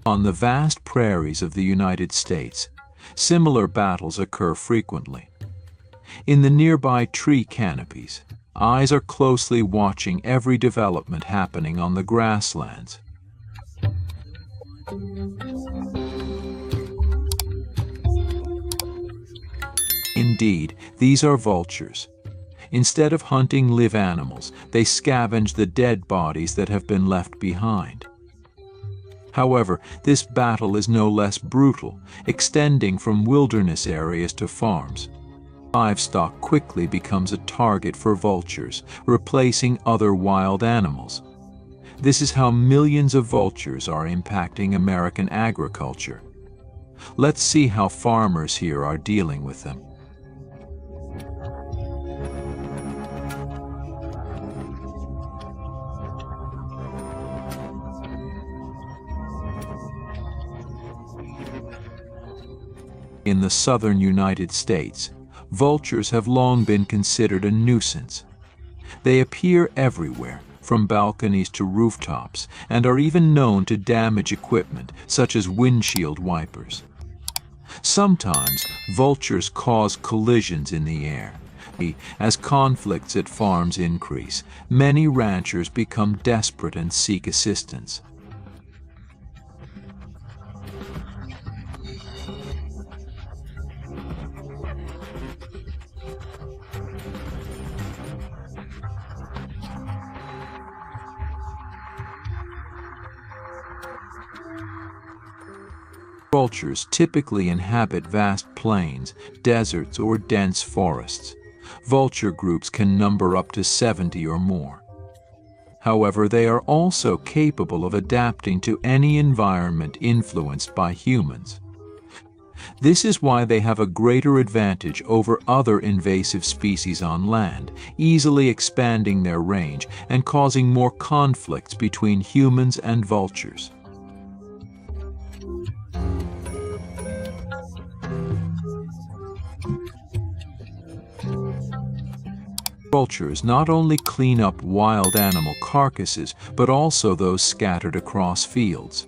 On the vast prairies of the United States, similar battles occur frequently. In the nearby tree canopies, eyes are closely watching every development happening on the grasslands. Indeed, these are vultures. Instead of hunting live animals, they scavenge the dead bodies that have been left behind. However, this battle is no less brutal, extending from wilderness areas to farms. Livestock quickly becomes a target for vultures, replacing other wild animals. This is how millions of vultures are impacting American agriculture. Let's see how farmers here are dealing with them. In the southern United States, vultures have long been considered a nuisance. They appear everywhere, from balconies to rooftops, and are even known to damage equipment, such as windshield wipers. Sometimes, vultures cause collisions in the air. As conflicts at farms increase, many ranchers become desperate and seek assistance. Vultures typically inhabit vast plains, deserts, or dense forests. Vulture groups can number up to 70 or more. However, they are also capable of adapting to any environment influenced by humans. This is why they have a greater advantage over other invasive species on land, easily expanding their range and causing more conflicts between humans and vultures. Vultures not only clean up wild animal carcasses, but also those scattered across fields.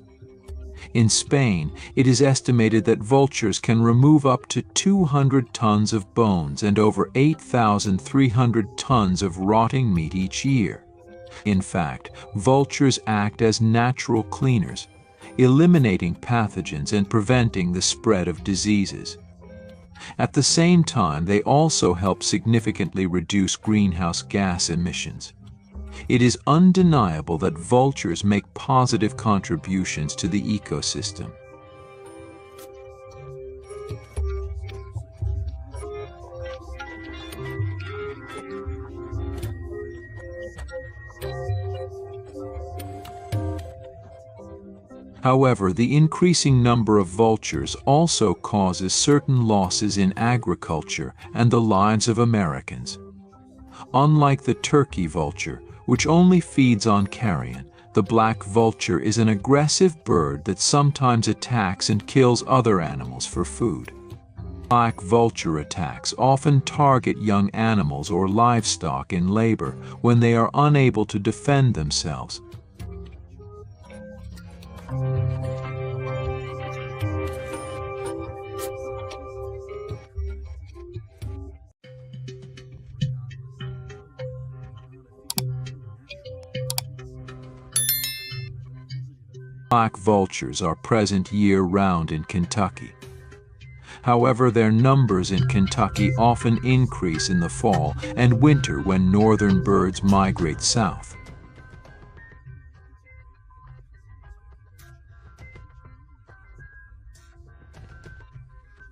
In Spain, it is estimated that vultures can remove up to 200 tons of bones and over 8,300 tons of rotting meat each year. In fact, vultures act as natural cleaners, eliminating pathogens and preventing the spread of diseases. At the same time, they also help significantly reduce greenhouse gas emissions. It is undeniable that vultures make positive contributions to the ecosystem. However, the increasing number of vultures also causes certain losses in agriculture and the lives of Americans. Unlike the turkey vulture, which only feeds on carrion, the black vulture is an aggressive bird that sometimes attacks and kills other animals for food. Black vulture attacks often target young animals or livestock in labor when they are unable to defend themselves. Black vultures are present year-round in Kentucky. However, their numbers in Kentucky often increase in the fall and winter when northern birds migrate south.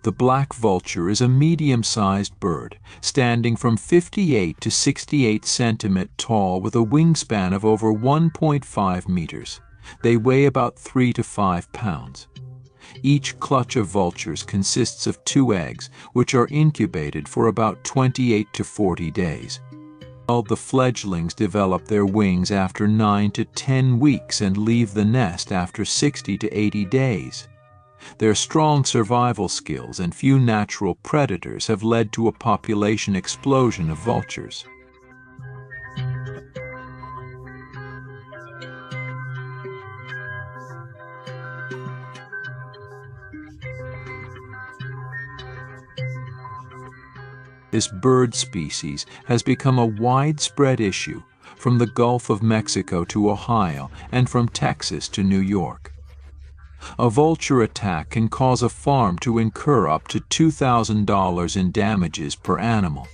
The black vulture is a medium-sized bird, standing from 58 to 68 centimeters tall with a wingspan of over 1.5 meters. They weigh about 3 to 5 pounds. Each clutch of vultures consists of 2 eggs, which are incubated for about 28 to 40 days. All the fledglings develop their wings after 9 to 10 weeks and leave the nest after 60 to 80 days. Their strong survival skills and few natural predators have led to a population explosion of vultures. This bird species has become a widespread issue from the Gulf of Mexico to Ohio and from Texas to New York. A vulture attack can cause a farm to incur up to $2,000 in damages per animal.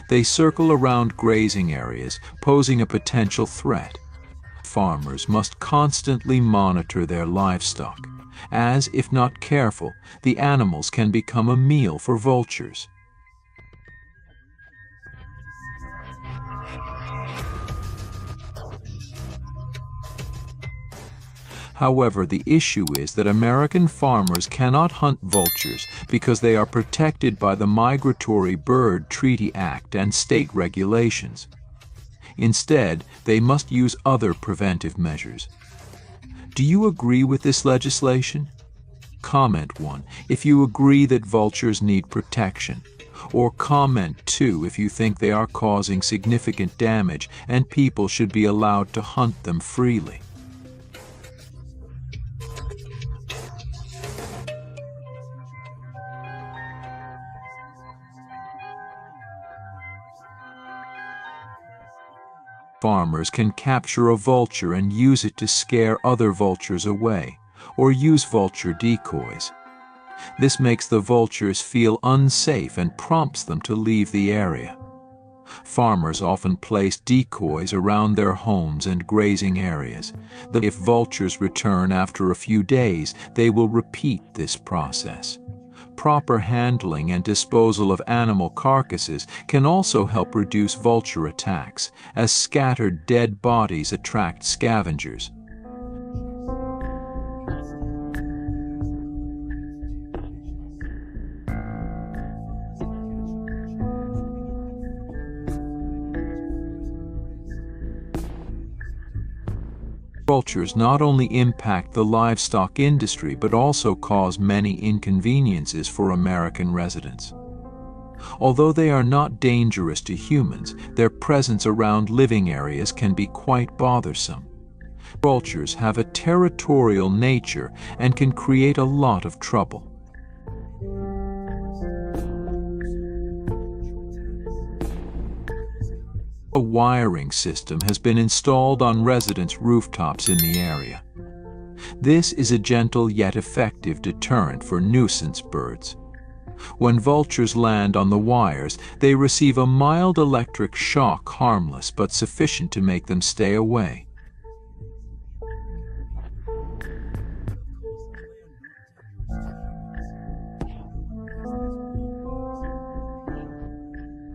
They circle around grazing areas, posing a potential threat. Farmers must constantly monitor their livestock, as, if not careful, the animals can become a meal for vultures. However, the issue is that American farmers cannot hunt vultures because they are protected by the Migratory Bird Treaty Act and state regulations. Instead, they must use other preventive measures. Do you agree with this legislation? Comment 1 if you agree that vultures need protection, or comment 2 if you think they are causing significant damage and people should be allowed to hunt them freely. Farmers can capture a vulture and use it to scare other vultures away, or use vulture decoys. This makes the vultures feel unsafe and prompts them to leave the area. Farmers often place decoys around their homes and grazing areas. If vultures return after a few days, they will repeat this process. Proper handling and disposal of animal carcasses can also help reduce vulture attacks, as scattered dead bodies attract scavengers. Vultures not only impact the livestock industry but also cause many inconveniences for American residents. Although they are not dangerous to humans, their presence around living areas can be quite bothersome. Vultures have a territorial nature and can create a lot of trouble. A wiring system has been installed on residents' rooftops in the area. This is a gentle yet effective deterrent for nuisance birds. When vultures land on the wires, they receive a mild electric shock, harmless but sufficient to make them stay away.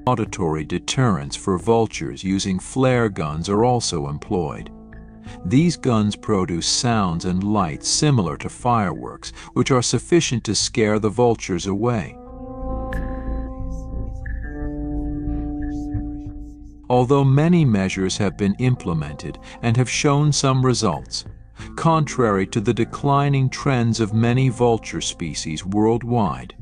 Auditory deterrents for vultures using flare guns are also employed. These guns produce sounds and lights similar to fireworks, which are sufficient to scare the vultures away. Although many measures have been implemented and have shown some results, contrary to the declining trends of many vulture species worldwide,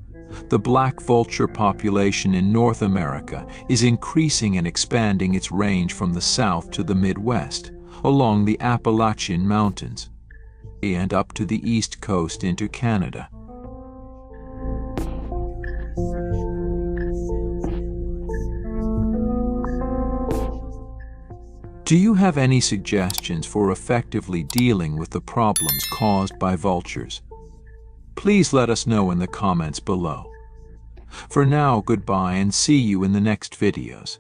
the black vulture population in North America is increasing and expanding its range from the south to the Midwest, along the Appalachian Mountains, and up to the east coast into Canada. Do you have any suggestions for effectively dealing with the problems caused by vultures? Please let us know in the comments below. For now, goodbye and see you in the next videos.